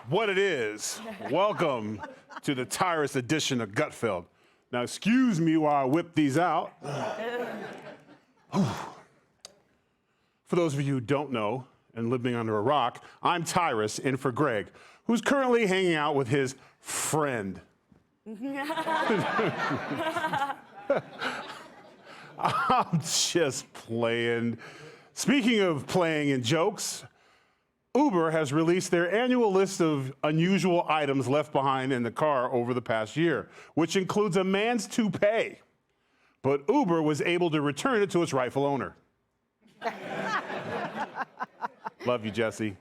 what it is. Welcome to the Tyrus edition of Gutfeld. Now, excuse me while I whip these out. For those of you who don't know and living under a rock, I'm Tyrus, in for Greg, who's currently hanging out with his friend. I'm just playing. Speaking of playing and jokes, Uber has released their annual list of unusual items left behind in the car over the past year, which includes a man's toupee. But Uber was able to return it to its rightful owner. Love you, Jesse.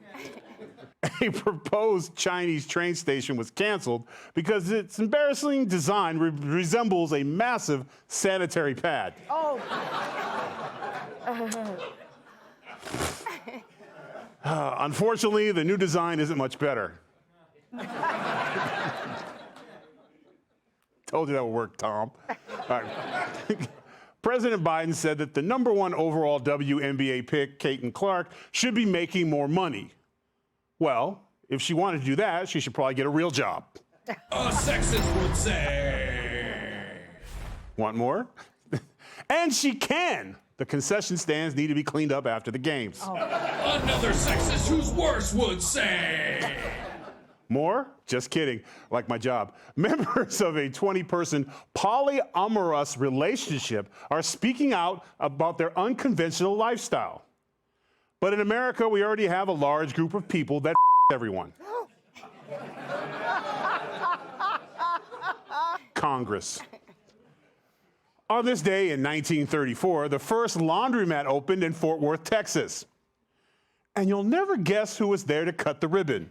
A proposed Chinese train station was canceled because its embarrassing design resembles a massive sanitary pad. Oh. Unfortunately, the new design isn't much better. Told you that would work, Tom. All right. President Biden said that the #1 overall WNBA pick, Caitlin Clark, should be making more money. Well, if she wanted to do that, she should probably get a real job. A sexist would say. Want more? And she can. The concession stands need to be cleaned up after the games. Oh. Another sexist who's worse would say. More? Just kidding. Like my job. Members of a 20-person polyamorous relationship are speaking out about their unconventional lifestyle. But in America, we already have a large group of people that everyone. Congress. On this day in 1934, the first laundromat opened in Fort Worth, Texas. And you'll never guess who was there to cut the ribbon.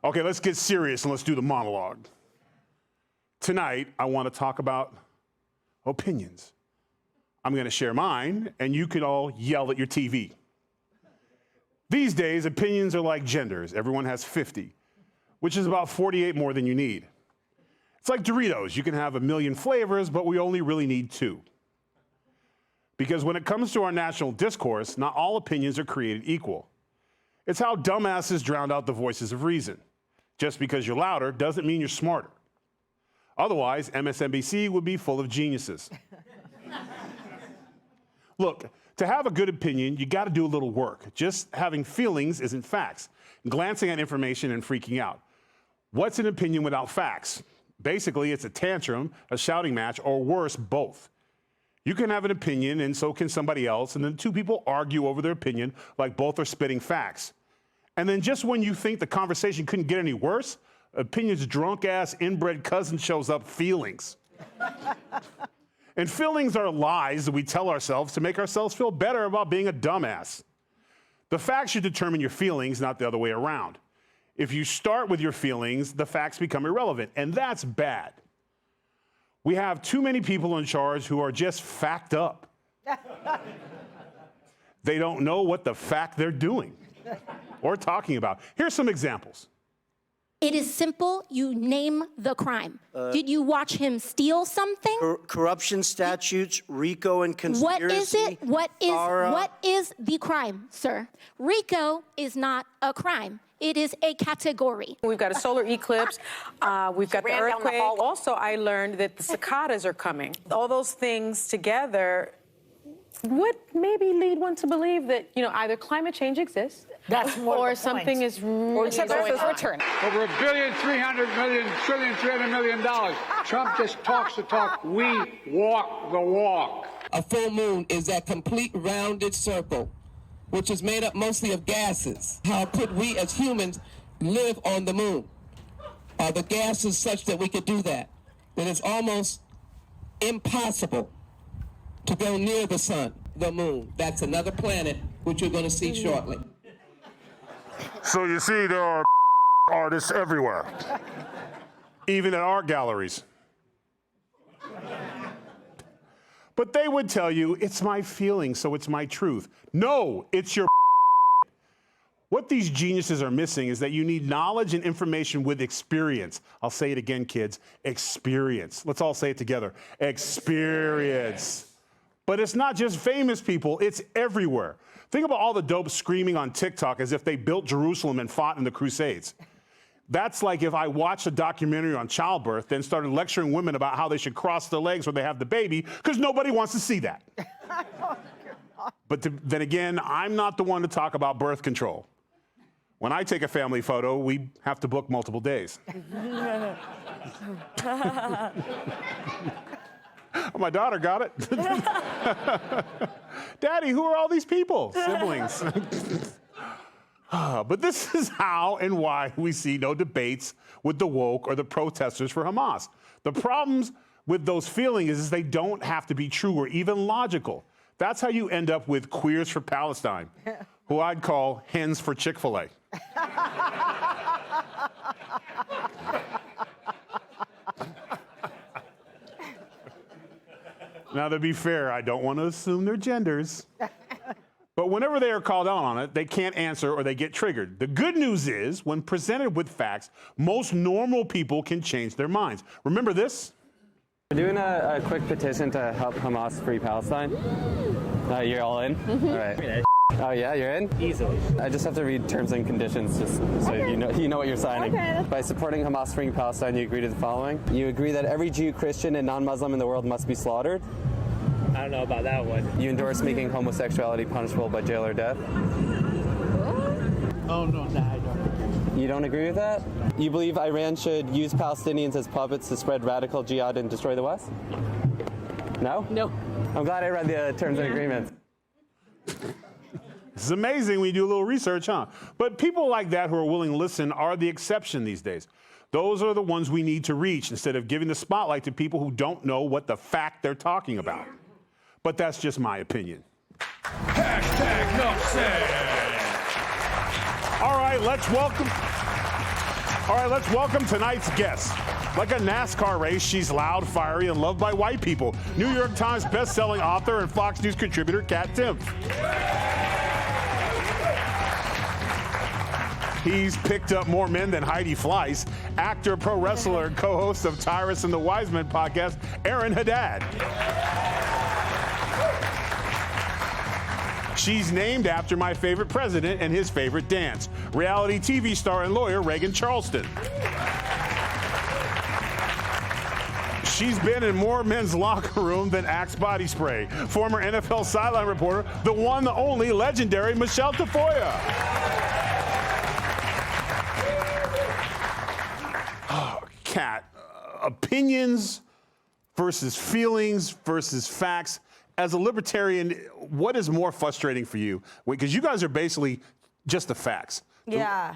Okay, let's get serious and let's do the monologue. Tonight, I want to talk about opinions. I'm going to share mine, and you can all yell at your TV. These days, opinions are like genders. Everyone has 50, which is about 48 more than you need. It's like Doritos. You can have a million flavors, but we only really need 2. Because when it comes to our national discourse, not all opinions are created equal. It's how dumbasses drown out the voices of reason. Just because you're louder doesn't mean you're smarter. Otherwise, MSNBC would be full of geniuses. Look, to have a good opinion, you got to do a little work. Just having feelings isn't facts. Glancing at information and freaking out. What's an opinion without facts? Basically, it's a tantrum, a shouting match, or worse, both. You can have an opinion, and so can somebody else, and then 2 people argue over their opinion like both are spitting facts. And then just when you think the conversation couldn't get any worse, opinion's drunk-ass inbred cousin shows up, feelings. And feelings are lies that we tell ourselves to make ourselves feel better about being a dumbass. The facts should determine your feelings, not the other way around. If you start with your feelings, the facts become irrelevant, and that's bad. We have too many people in charge who are just fact up. They don't know what the fact they're doing or talking about. Here's some examples. It is simple. You name the crime. Did you watch him steal something? Corruption statutes, RICO and conspiracy. What is it? What is the crime, sir? RICO is not a crime. It is a category. We've got a solar eclipse. We've got the earthquake. Also, I learned that the cicadas are coming. All those things together would maybe lead one to believe that, either climate change exists, or something is really going on. Return. Over $1.3 billion, Trump just talks the talk. We walk the walk. A full moon is that complete rounded circle, which is made up mostly of gases. How could we as humans live on the moon? Are the gases such that we could do that? That it's almost impossible to go near the sun, the moon. That's another planet, which you're going to see shortly. So you see, there are artists everywhere, even at art galleries. But they would tell you, it's my feeling, so it's my truth. No, it's your What these geniuses are missing is that you need knowledge and information with experience. I'll say it again, kids, experience. Let's all say it together, experience. But it's not just famous people, it's everywhere. Think about all the dopes screaming on TikTok as if they built Jerusalem and fought in the Crusades. That's like if I watched a documentary on childbirth, then started lecturing women about how they should cross their legs when they have the baby, because nobody wants to see that. But then again, I'm not the one to talk about birth control. When I take a family photo, we have to book multiple days. My daughter got it. Daddy, who are all these people? Siblings. But this is how and why we see no debates with the woke or the protesters for Hamas. The problems with those feelings is they don't have to be true or even logical. That's how you end up with queers for Palestine, who I'd call hens for Chick-fil-A. Now, to be fair, I don't want to assume their genders. But whenever they are called out on it, they can't answer or they get triggered. The good news is, when presented with facts, most normal people can change their minds. Remember this? We're doing a quick petition to help Hamas free Palestine. You're all in? All right. Oh yeah, you're in? Easily. I just have to read terms and conditions just so you know what you're signing. Okay. By supporting Hamas freeing Palestine, you agree to the following. You agree that every Jew, Christian, and non-Muslim in the world must be slaughtered. I don't know about that one. You endorse making homosexuality punishable by jail or death. Oh, no, I don't. You don't agree with that? You believe Iran should use Palestinians as puppets to spread radical jihad and destroy the West? No? No. I'm glad I read the terms and agreements. It's amazing when you do a little research, huh? But people like that who are willing to listen are the exception these days. Those are the ones we need to reach instead of giving the spotlight to people who don't know what the fact they're talking about. But that's just my opinion. Hashtag enough said. All right, let's welcome tonight's guest. Like a NASCAR race, she's loud, fiery, and loved by white people. New York Times best-selling author and Fox News contributor, Kat Timpf. He's picked up more men than Heidi Fleiss. Actor, pro wrestler, and co-host of Tyrus and the Wise Men podcast, Aaron Haddad. She's named after my favorite president and his favorite dance, reality TV star and lawyer Reagan Charleston. She's been in more men's locker room than Axe body spray. Former NFL sideline reporter, the one, the only, legendary Michelle Tafoya. Kat, opinions versus feelings versus facts. As a libertarian, what is more frustrating for you? Because you guys are basically just the facts. Yeah,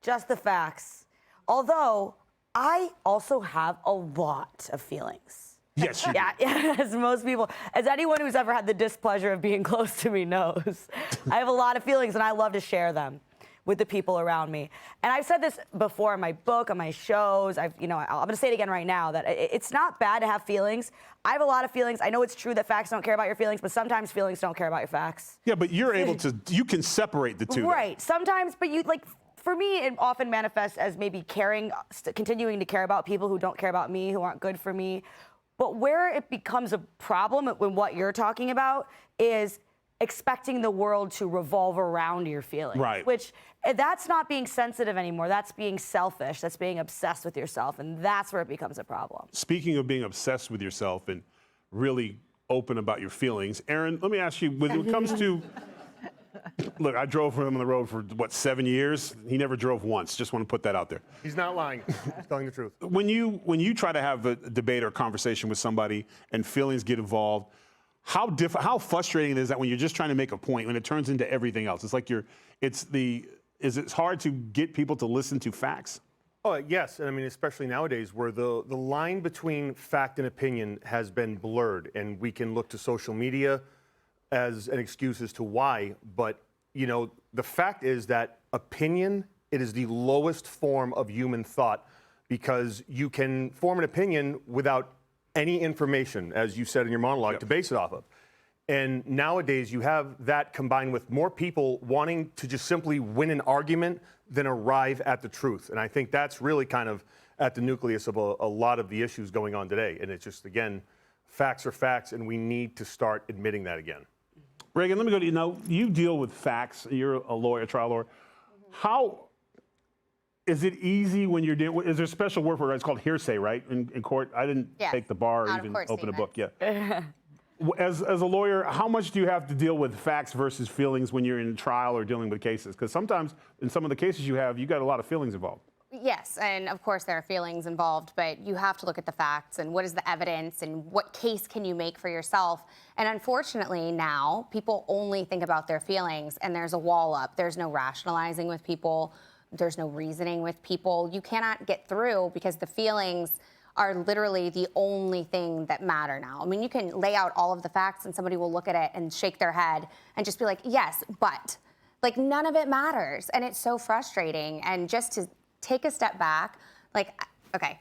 just the facts. Although, I also have a lot of feelings. Yes, you do. Yeah, as most people, as anyone who's ever had the displeasure of being close to me knows, I have a lot of feelings and I love to share them with the people around me. And I've said this before in my book, on my shows. I'm going to say it again right now, that it's not bad to have feelings. I have a lot of feelings. I know it's true that facts don't care about your feelings, but sometimes feelings don't care about your facts. Yeah, but you're able to, you can separate the two. Right, sometimes, but for me, it often manifests as maybe continuing to care about people who don't care about me, who aren't good for me. But where it becomes a problem when what you're talking about is expecting the world to revolve around your feelings. Right. Which, that's not being sensitive anymore. That's being selfish. That's being obsessed with yourself. And that's where it becomes a problem. Speaking of being obsessed with yourself and really open about your feelings, Aaron, let me ask you, when it comes to, look, I drove for him on the road for, 7 years? He never drove once. Just want to put that out there. He's not lying. He's telling the truth. When you try to have a debate or conversation with somebody and feelings get involved, how frustrating is that when you're just trying to make a point, when it turns into everything else? It's like it's hard to get people to listen to facts? Oh, yes. And I mean, especially nowadays where the line between fact and opinion has been blurred, and we can look to social media as an excuse as to why. But, the fact is that opinion, it is the lowest form of human thought, because you can form an opinion without any information, as you said in your monologue, yep, to base it off of. And nowadays you have that combined with more people wanting to just simply win an argument than arrive at the truth. And I think that's really kind of at the nucleus of a lot of the issues going on today. And it's just, again, facts are facts, and we need to start admitting that again. Reagan, let me go to you. Now, you deal with facts. You're a lawyer, a trial lawyer. How is it easy when you're dealing? Is there a special word for it? It's called hearsay, right? In court, I didn't take the bar or even open a book yet. As a lawyer, how much do you have to deal with facts versus feelings when you're in trial or dealing with cases? Because sometimes in some of the cases you got a lot of feelings involved. Yes, and of course there are feelings involved, but you have to look at the facts and what is the evidence and what case can you make for yourself. And unfortunately now, people only think about their feelings and there's a wall up. There's no rationalizing with people. There's no reasoning with people. You cannot get through because the feelings are literally the only thing that matter now. I mean, you can lay out all of the facts and somebody will look at it and shake their head and just be like, yes, but. Like, none of it matters. And it's so frustrating. And just to take a step back, like, okay,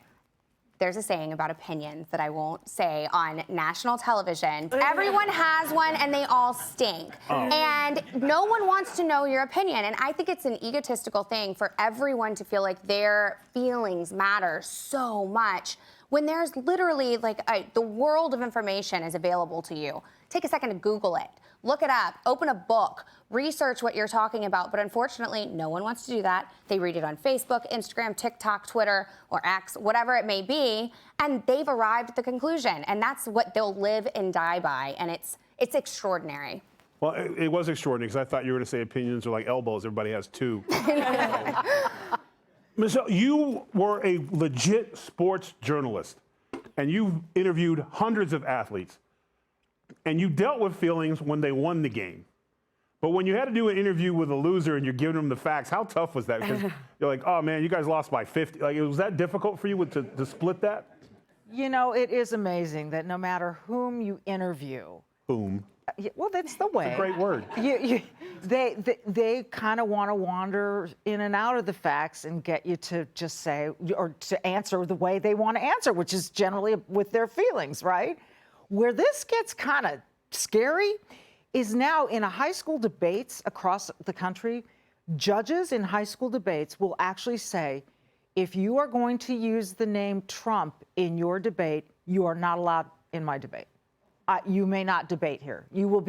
there's a saying about opinions that I won't say on national television. Everyone has one and they all stink. And no one wants to know your opinion. And I think it's an egotistical thing for everyone to feel like their feelings matter so much when there's literally like the world of information is available to you. Take a second to Google it. Look it up, open a book, research what you're talking about. But unfortunately, no one wants to do that. They read it on Facebook, Instagram, TikTok, Twitter, or X, whatever it may be, and they've arrived at the conclusion. And that's what they'll live and die by. And it's extraordinary. Well, it was extraordinary because I thought you were going to say opinions are like elbows. Everybody has two. Michelle, you were a legit sports journalist, and you interviewed hundreds of athletes. And you dealt with feelings when they won the game. But when you had to do an interview with a loser and you're giving them the facts, how tough was that? Because you're like, oh man, you guys lost by 50. Like, was that difficult for you to split that? You know, it is amazing that no matter whom you interview. Whom? Well, that's the way. It's a great word. They kind of want to wander in and out of the facts and get you to just say, or to answer the way they want to answer, which is generally with their feelings, right? Where this gets kind of scary is now in a high school debates across the country, judges in high school debates will actually say, if you are going to use the name Trump in your debate, you are not allowed in my debate. You may not debate here. You will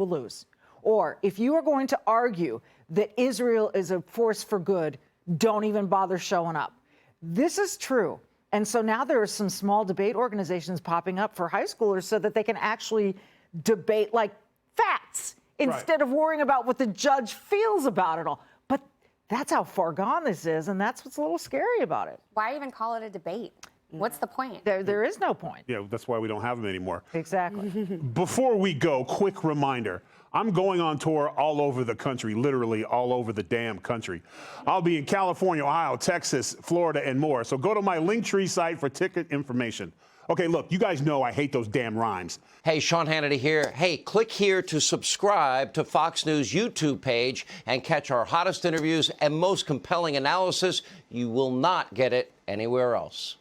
lose. Or if you are going to argue that Israel is a force for good, don't even bother showing up. This is true. And so now there are some small debate organizations popping up for high schoolers so that they can actually debate like facts instead of worrying about what the judge feels about it all. But that's how far gone this is, and that's what's a little scary about it. Why even call it a debate? What's the point? There is no point. Yeah, that's why we don't have them anymore. Exactly. Before we go, quick reminder. I'm going on tour all over the country, literally all over the damn country. I'll be in California, Ohio, Texas, Florida, and more. So go to my Linktree site for ticket information. Okay, look, you guys know I hate those damn rhymes. Hey, Sean Hannity here. Hey, click here to subscribe to Fox News YouTube page and catch our hottest interviews and most compelling analysis. You will not get it anywhere else.